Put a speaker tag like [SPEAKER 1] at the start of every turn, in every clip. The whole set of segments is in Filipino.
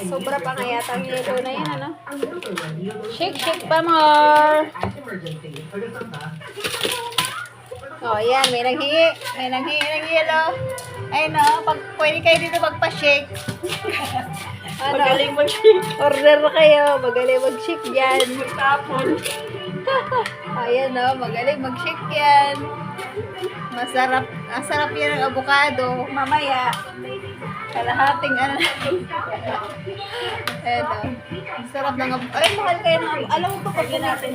[SPEAKER 1] Sobra pa nga yata ang yelo na yan, ano? Shake, shake pa more. Oh, yan. May nanghingi. May nanghingi ng yelo. Ayun, no? Pwede kayo dito magpa-shake. Ano?
[SPEAKER 2] Magaling mag-shake.
[SPEAKER 1] Order kayo. Magaling mag-shake yan.
[SPEAKER 2] Tapon.
[SPEAKER 1] Ayan, no? Magaling mag-shake yan. Masarap. Masarap yan ang avocado. Mamaya. Kalahating ano. Ayan, no? Sarap ng avocado. Ay, mahal kayo ng avocado. Alam mo pa pag natin.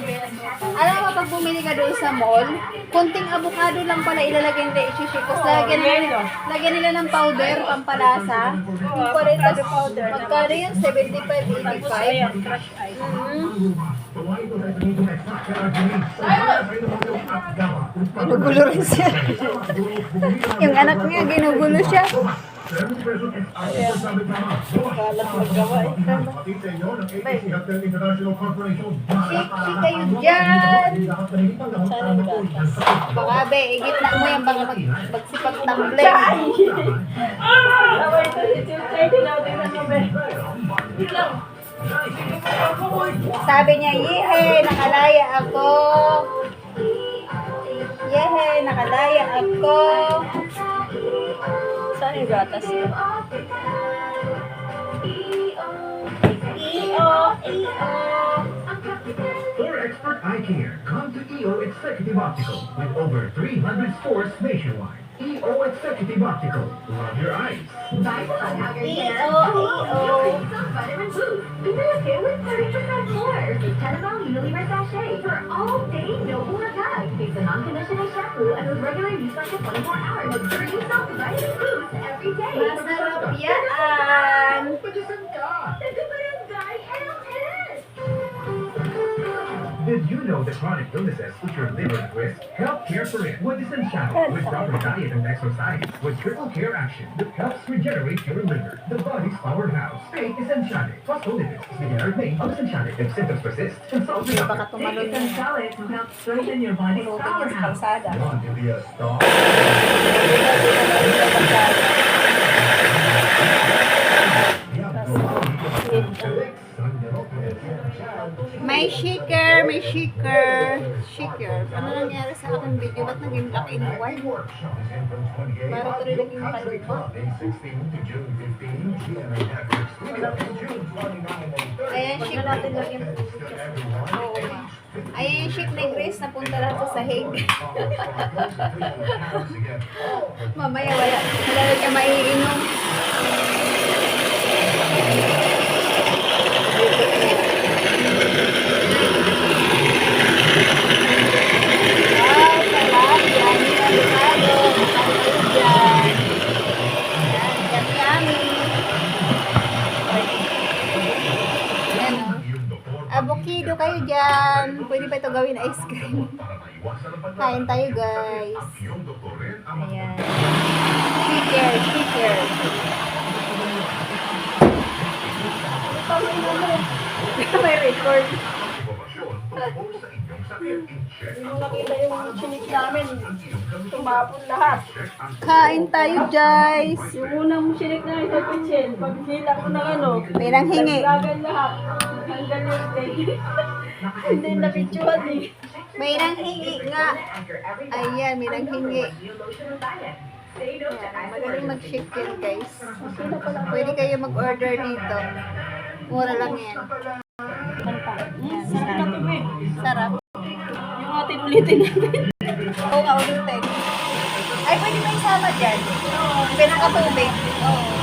[SPEAKER 1] Alam mo pag bumili ka doon sa mall, konting avocado lang pala ilalagay nila i-shake. Tapos lagyan nila ng powder, pampalasa. Yung avocado powder. Magkano yun? 75, 85.
[SPEAKER 2] Crush ice.
[SPEAKER 1] Ginugulo rin siya. Yung anak niya, ginugulo siya.
[SPEAKER 2] Kalat maggawa eh.
[SPEAKER 1] Shake kayo dyan.
[SPEAKER 2] Sana gatas.
[SPEAKER 1] Baka be, igitna mo yan. Baka magsipag tumbling.
[SPEAKER 2] Away ito. Ito natin na kami. Lang.
[SPEAKER 1] Sabi niya, yehe, nakalaya ako. Yehe, nakalaya ako.
[SPEAKER 2] Saan yung gatas?
[SPEAKER 3] For expert eye care, come to EO Executive Optical with over 300 stores nationwide. EO Executive Optical. Love your eyes.
[SPEAKER 4] Vitamin Boost. Develop it with 30% more. Take Tenabal Unilever Sachet for all day, no more guys. Takes a non-conditioning shampoo and with regular use up to 24 hours. Make yourself Vitamin Boost every day.
[SPEAKER 1] Masarap yan.
[SPEAKER 3] Pagisan ka!
[SPEAKER 4] Nagkabarangay LS!
[SPEAKER 3] Did you know that chronic illnesses put your liver at risk? Help care for it with Essential. With proper diet and exercise. With triple care action that helps regenerate your liver. The body's powerhouse. Take Essential. Phospholipids is the generic name of Essential. If symptoms persist, consult your
[SPEAKER 1] Baka
[SPEAKER 3] doctor.
[SPEAKER 1] tumalon na.
[SPEAKER 4] to help strengthen your body's
[SPEAKER 1] Tulogin niya sa kalsada.
[SPEAKER 3] Want to be a star?
[SPEAKER 1] May shaker, may shaker. Shaker. Ano nangyari sa aking video? Ba't naging black and white? Parang ito rin naging makalupa. Ayan, shake natin lagyan. Oo. Ayan, shake na Grace. Napunta lang sa sahig. Mamaya wala na siya maiinom. Avocado kayo dyan. Pwede ba ito gawin na ice cream? Kain tayo guys. Ayan. Shaker, shaker. May record.
[SPEAKER 2] Hindi mo nakita yung chinik namin. Tumapon lahat.
[SPEAKER 1] Kain tayo guys.
[SPEAKER 2] Yung unang chinik na ito, Pichel. Pag hila ko ng ano.
[SPEAKER 1] May nanghingi.
[SPEAKER 2] Naglagan lahat. Hanggang yung day. Hindi napictuhan eh.
[SPEAKER 1] May nanghingi nga. Ayan, may nanghingi. Magaling mag-shake yan guys. Pwede kayo mag-order dito. Mura lang yan.
[SPEAKER 2] Sarap na ito eh.
[SPEAKER 1] Sarap.
[SPEAKER 2] Yung atin ulitin natin.
[SPEAKER 1] Oo nga, ulitin. Ay, pwede may sama dyan. Pinakatubig. Oo.